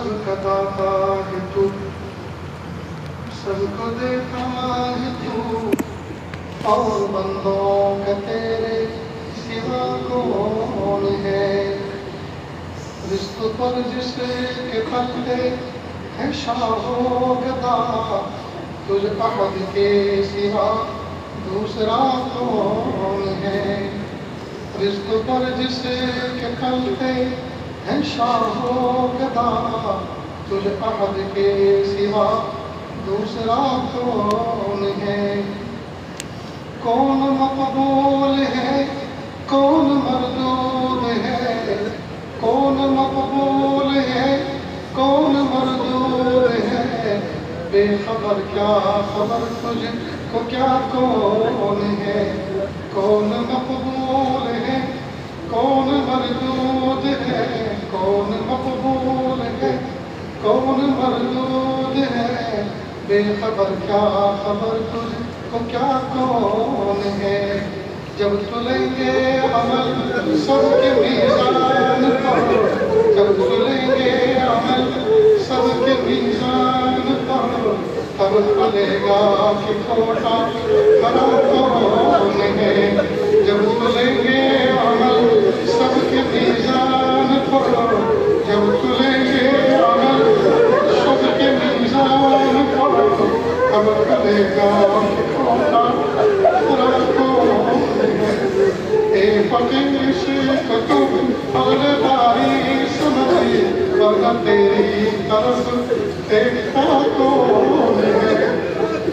سب کا داتا ہے تو، سب کو دیتا ہے تو، اور بندوں کا تیرے سوا کون ہے؟ رزق پر جس کے پلے ہے شاہ و گدا، تجھ احد کے سوا دوسرا کون ہے؟ رزق پر جس کے پلے ہے شاہ و گدا، تجھ احد کے سوا دوسرا کون ہے؟ کون مقبول ہے کون مردود ہے، کون مقبول ہے کون مردود ہے، بے خبر کیا خبر تجھ کو کیا کون ہے؟ کون مقبول ہے کون مردود ہے، کون مقبول ہے کون مردود ہے، بے خبر کیا خبر تجھ کو کیا کون ہے؟ جب تلیں گے عمل سب کے میزان پر، جب تلیں گے عمل سب کے میزان پر، تب تلے گا کہ کھوٹا کھڑا کون ہے؟ جب تلیں گے عمل سب کے میزان پر، جب تلیں گے عمل سب کے میزان پر، تب تلے گا کہ کھوٹا کھڑا کون ہے؟ اے فقیر سے کتب اگلے باری سمجھی، ورنہ تیری طرف دیکھتا کون ہے؟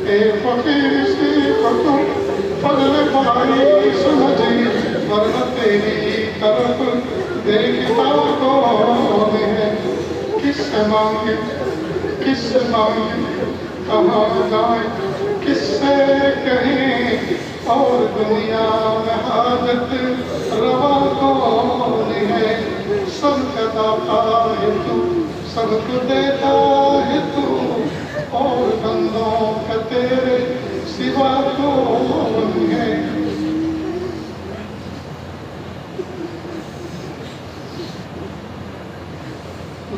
اے فقیر سے کتب اگلے باری سمجھی، ورنہ تیری طرف دیکھتا کون ہے؟ کس سے مانگے کس سے مانگے کہاں جائیں کس سے کہیں، اور دنیا میں حاجت روا کون ہے؟ سب کا داتا ہے تو، سب کو دیتا ہے تو، اور بندوں کا تیرے سوا کون ہے؟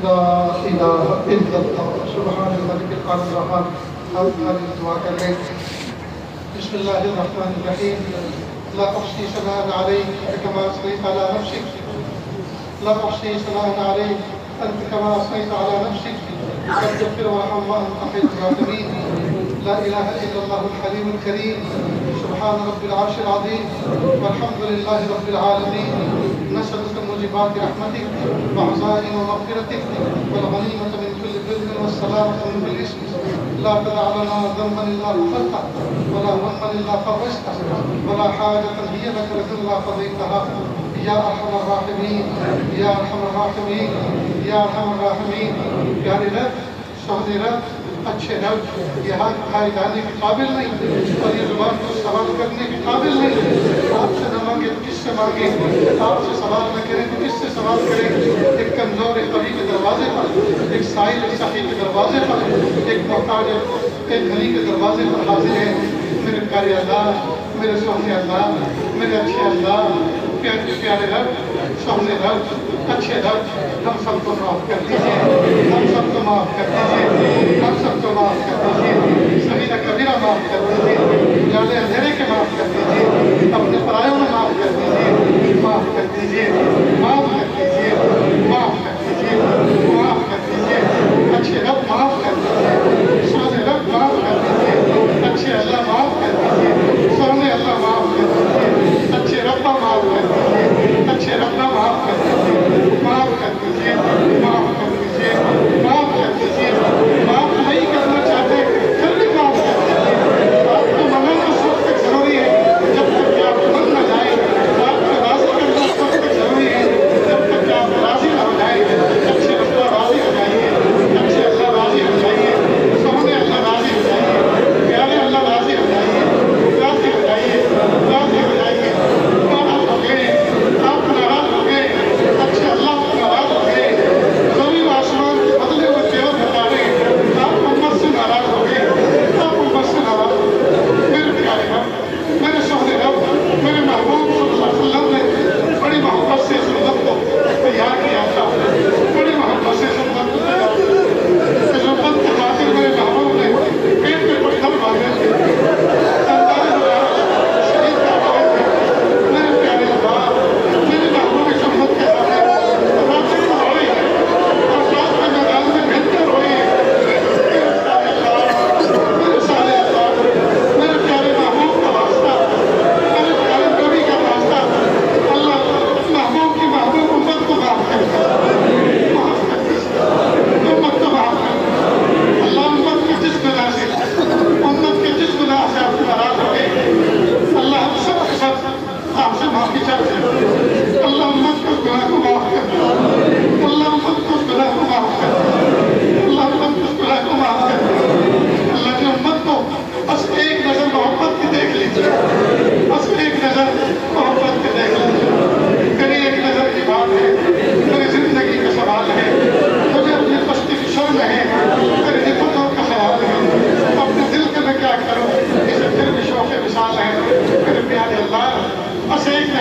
لا الہ الا اللہ سبحان الملک القادر الرحمن۔ ہم دعا کر لیں۔ بسم اللہ الرحمن الرحیم۔ لا احصی ثناء علیک کما اثنیت علی نفسک، لا احصی ثناء علیک انت کما اثنیت علی نفسک، رب اغفر وارحم وانت خیر الراحمین۔ لا الہ الا اللہ الحلیم الکریم، سبحان رب العرش العظیم، والحمد للہ رب العالمین۔ نسألك موجبات رحمتك وعزائم مغفرتك والغنيمة من كل بر والسلامة من كل اسم، لا تدع لنا ذنبا إلا غفرته ولا هما إلا فرجته ولا حاجة هي لك إلا قضيتها يا أرحم الراحمين يا أرحم الراحمين يا أرحم الراحمين۔ پیارے رب، سہنے رب، اچھے رب، یہ حق کھائے جانے کے قابل نہیں اور یہ زبان کو سوال کرنے کے قابل نہیں۔ آپ سے نہ مانگے تو کس سے مانگے؟ آپ سے سوال نہ کریں تو کس سے سوال کریں؟ ایک کمزور ایک قوی کے دروازے پر، ایک سائل ایک سخی کے دروازے پر، ایک محتاج ایک غنی کے دروازے پر حاضر ہے۔ میرے پیارے اللہ، میرے سونے اللہ، میرے اچھے اللہ، پیارے رب، سونے رب، اچھے رب، ہم سب کو معاف کر دیجیے، ہم سب کو معاف کر دیجیے، ہم سب کو معاف کر دیجیے، صغیرہ کبیرہ معاف کر دیجیے، جالے اندھیرے کے معاف کر دیجیے، اپنے پرایوں میں معاف کر دیجیے، معاف کر دیجیے، معاف کر دیجیے، معاف کر دیجیے، معاف کر دیجیے، اچھے رب معاف کر دیجیے، سونے رب معاف کر دیجیے، اچھے اللہ معاف کر دیجیے، سونے اللہ معاف کر دیجیے، اچھے رب معاف کر دیجیے، اچھے رب معاف کر دیجیے، معاف کر دیجیے، معاف کر دیجیے، معاف کر دیجیے، معاف نہیں کرنا چاہتے پھر بھی معاف کر دیجیے۔ آپ کو منانا اس وقت تک ضروری ہے جب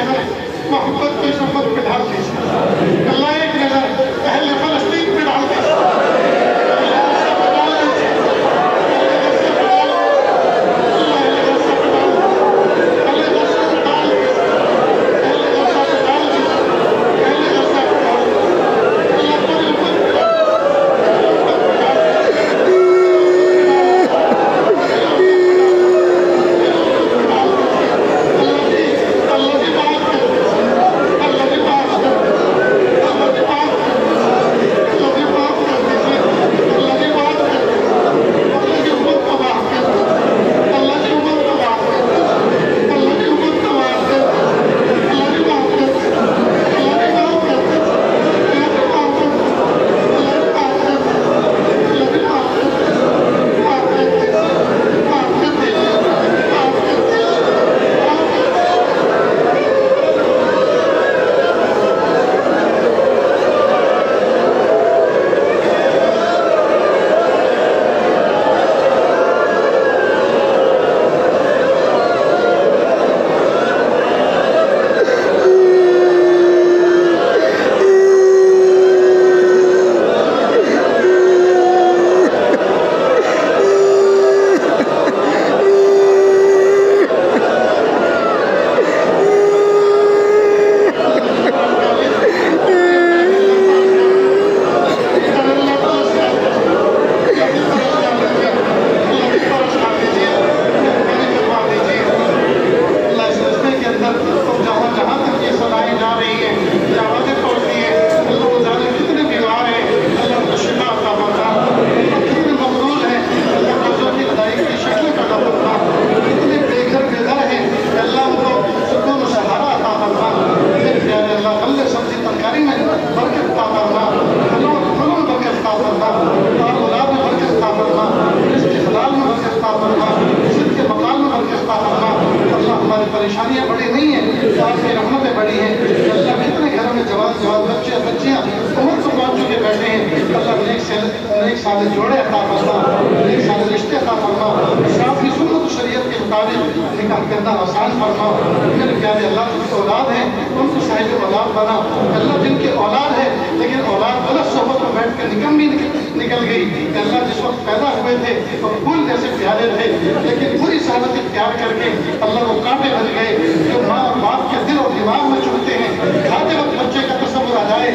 نظر محبت کی شفقت پہ ڈال دیجیے اللہ ایک نظر اہل فلسطین پہ ڈال دیجیے پریشانیاں بڑی نہیں ہیں، آپ کی رحمتیں بڑی ہیں اللہ کتنے گھروں میں جوان بچے بچیاں عمر کو پہنچ چکے بیٹھے ہیں اللہ نیک سال جوڑے عطا فرما، نیک سال رشتے عطا فرما، اسلام کی سنت و شریعت کے مطابق نکاح کرنا آسان فرما میرے پیارے اللہ جن کی اولاد ہیں ان کو صاحب اولاد بنا اللہ جن کی اولاد ہے لیکن اولاد غلط صحبت میں بیٹھ کر نکمی نکل گئی اللہ جس وقت پیدا ہوئے تھے وہ پھول جیسے پیارے تھے لیکن بری صحبت اختیار کر کے اللہ وہ کانٹے بن گئے جو ماں اور باپ کے دل اور دماغ میں چبھتے ہیں کھاتے وقت بچے کا تصور آ جائے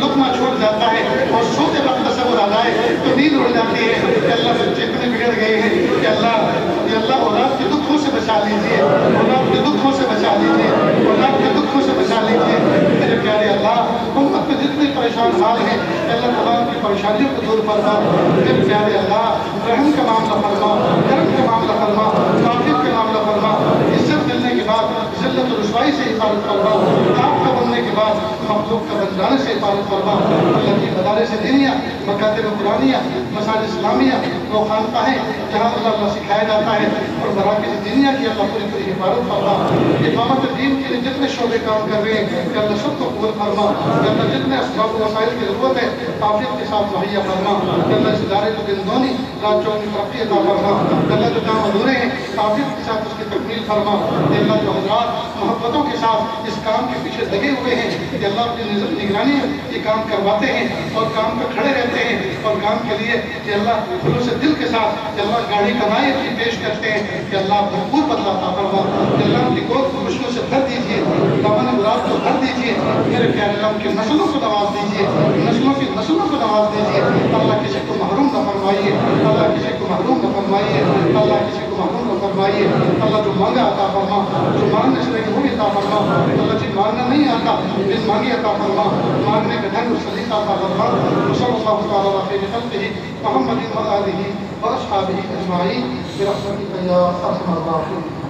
لقمہ چھوٹ جاتا ہے اور سوتے وقت تصور آ جائے تو نیند اڑ جاتی ہے کہ اللہ بچے اتنے بگڑ گئے ہیں کہ اللہ اولاد کے دکھوں سے بچا لیجیے اولاد کے دکھوں سے بچا لیجیے اولاد کے دکھوں سے بچا لیجیے میرے پیارے اللہ امت میں جتنے پریشان حال ہیں اللہ تعالیٰ کی پریشانیوں کو دور فرما میرے پیارے اللہ رحم کا معاملہ فرما کرم کا معاملہ فرما تعفیف کا معاملہ فرما عزت ملنے کے بعد ذلت و رسوائی سے حفاظت فرما آپ کا بننے کے بعد مخلوق کا بن جانے سے حفاظت فرما اللہ کی مدارس دینیہ مکاتب قرآنیہ مساجد اسلامیہ وہ خانقاہیں جہاں اللہ سکھایا جاتا ہے اور مراکز دینیہ کی اللہ پوری پوری حفاظت فرما اقامت دین کے لیے جتنے شعبے کام کر رہے ہیں کہ اللہ سب کو قبول فرما کہ اللہ جتنے اسباب و وسائل کی ضرورت ہے تعفیف کے ساتھ مہیا فرما کہ اللہ اس ادارے کو دن دونی رات چوک کی ترقی عطا فرما کہ اللہ جو کام ادھورے ہیں تعفیف کے ساتھ اس کی تکمیل فرما کہ اللہ جو حضرات محبتوں کے ساتھ اس کام کے پیچھے لگے ہوئے ہیں کہ اللہ اپنی نگرانی یہ کام کرواتے ہیں اور کام پہ کھڑے رہتے ہیں اور کام کے لیے کہ اللہ خلوص دل کے ساتھ کہ اللہ گاڑی کمائی اپنی پیش کرتے ہیں کہ اللہ بھرپور بدلہ عطا فرما کہ اللہ ان کی گود کو خوشیوں سے بھر دیجیے دامن مراد کو بھر دیجیے میرے پیارے اللہ ان کی نسلوں کو نواز دیجیے نسلوں کی نسلوں کو نواز دیجیے اللہ کسی کو محروم نہ فرمائیے اللہ کسی کو محروم نہ فرمائیے اللہ کسی کو محروم نہ فرمائیے اللہ جو مانگا عطا فرما جو مانگنے سے لگے وہ بھی عطا فرما اللہ جی مانگنا نہیں آتا بن مانگی عطا فرما مانگنے کا ڈھنگ اور سلیقہ عطا فرما صلی اللہ تعالیٰ علیہ خلقہ محمد و آلہ و اصحابہ اجمعین برحمتک یا ارحم الراحمین.